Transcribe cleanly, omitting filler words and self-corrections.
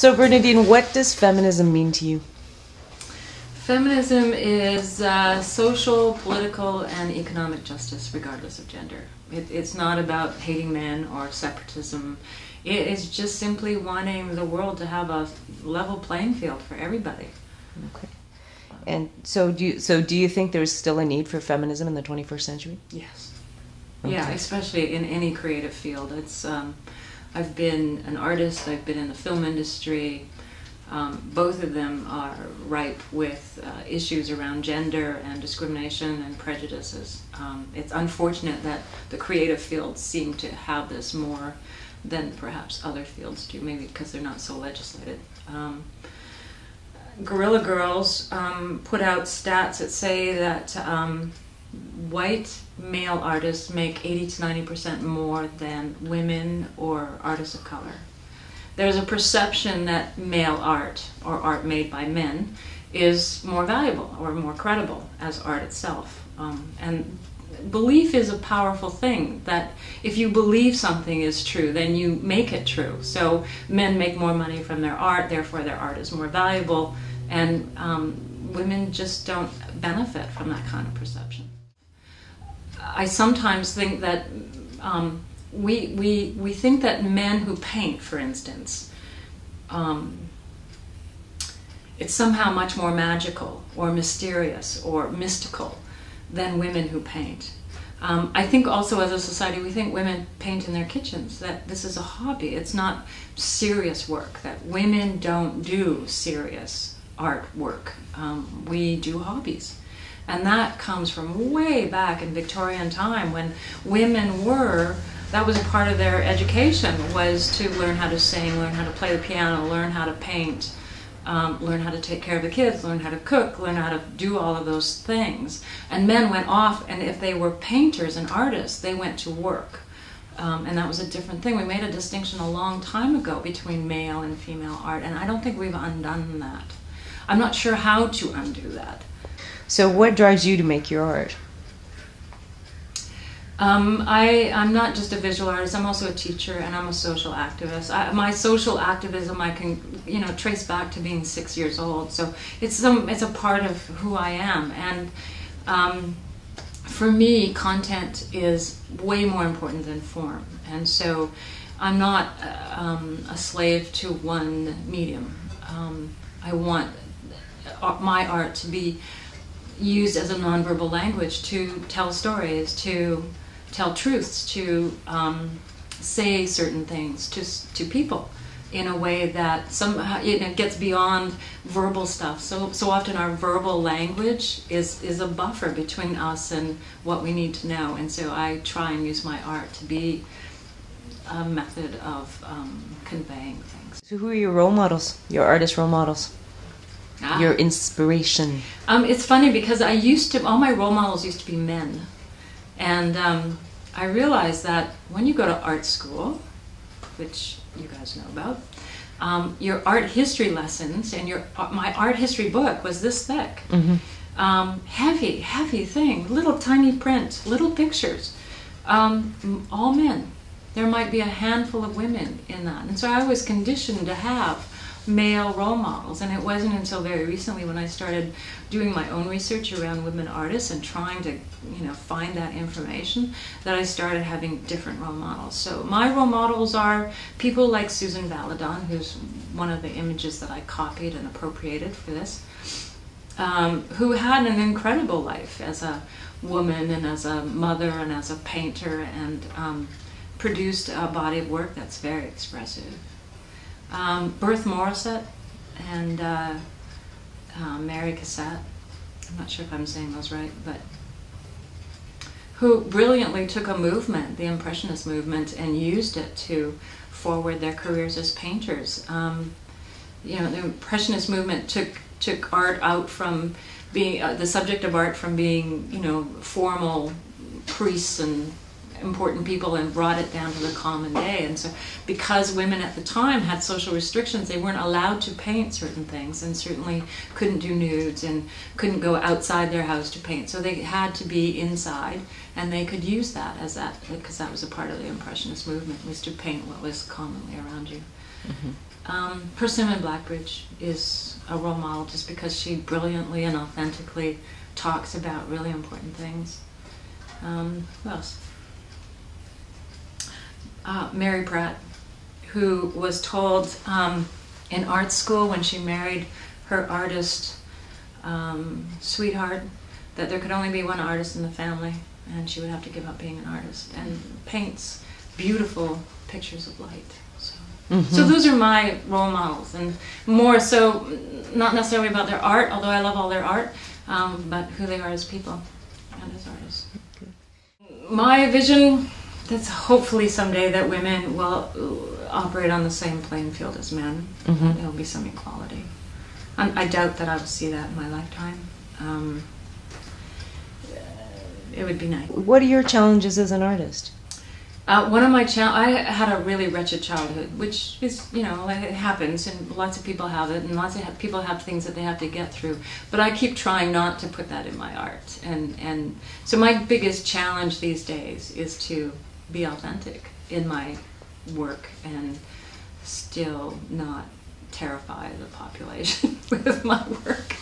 So Bernadine, what does feminism mean to you? Feminism is social, political, and economic justice, regardless of gender. It's not about hating men or separatism. It is just simply wanting the world to have a level playing field for everybody. Okay. And so do you think there's still a need for feminism in the 21st century? Yes. Okay. Yeah, especially in any creative field. It's I've been an artist. I've been in the film industry. Both of them are ripe with issues around gender and discrimination and prejudices. It's unfortunate that the creative fields seem to have this more than perhaps other fields do, maybe because they're not so legislated. Guerrilla Girls put out stats that say that white male artists make 80 to 90% more than women or artists of color. There's a perception that male art, or art made by men, is more valuable or more credible as art itself. And belief is a powerful thing, that if you believe something is true, then you make it true. So men make more money from their art, therefore their art is more valuable, and women just don't benefit from that kind of perception. I sometimes think that we think that men who paint, for instance, it's somehow much more magical or mysterious or mystical than women who paint. I think also as a society we think women paint in their kitchens, that this is a hobby. It's not serious work, that women don't do serious artwork. We do hobbies. And that comes from way back in Victorian time, when women were, that was a part of their education, was to learn how to sing, learn how to play the piano, learn how to paint, learn how to take care of the kids, learn how to cook, learn how to do all of those things. And men went off, and if they were painters and artists, they went to work. And that was a different thing. We made a distinction a long time ago between male and female art, and I don't think we've undone that. I'm not sure how to undo that. So what drives you to make your art? I'm not just a visual artist, I'm also a teacher, and I'm a social activist. My social activism I can, trace back to being 6 years old, so it's a part of who I am. And for me, content is way more important than form, and so I'm not a slave to one medium. I want my art to be used as a nonverbal language to tell stories, to tell truths, to say certain things to people in a way that somehow gets beyond verbal stuff. So often our verbal language is a buffer between us and what we need to know, and so I try and use my art to be a method of conveying things. So who are your role models, your artist role models? Your inspiration? It's funny because all my role models used to be men. And I realized that when you go to art school, which you guys know about, your art history lessons and my art history book was this thick. Mm-hmm. Heavy thing, little tiny print, little pictures, all men. There might be a handful of women in that. And so I was conditioned to have male role models, and it wasn't until very recently when I started doing my own research around women artists and trying to find that information that I started having different role models. So my role models are people like Susan Valadon, who's one of the images that I copied and appropriated for this, who had an incredible life as a woman and as a mother and as a painter, and produced a body of work that's very expressive. Berthe Morisset and Mary Cassatt, I'm not sure if I'm saying those right, but who brilliantly took a movement, the Impressionist movement, and used it to forward their careers as painters. The Impressionist movement took art out from being the subject of art from being formal priests and important people, and brought it down to the common day. And so because women at the time had social restrictions, they weren't allowed to paint certain things, and certainly couldn't do nudes and couldn't go outside their house to paint. So they had to be inside, and they could use that as because that was a part of the Impressionist movement, was to paint what was commonly around you. Mm-hmm. Persimmon Blackbridge is a role model just because she brilliantly and authentically talks about really important things. Who else? Mary Pratt, who was told in art school when she married her artist sweetheart that there could only be one artist in the family and she would have to give up being an artist, and paints beautiful pictures of light. So those are my role models, and more so not necessarily about their art, although I love all their art, but who they are as people and as artists. My vision, that's hopefully someday that women will operate on the same playing field as men. There'll be some equality. I doubt that I will see that in my lifetime. It would be nice. What are your challenges as an artist? One of my I had a really wretched childhood, which is, you know, it happens, and lots of people have it, and lots of people have things that they have to get through. But I keep trying not to put that in my art, and so my biggest challenge these days is to be authentic in my work and still not terrify the population with my work.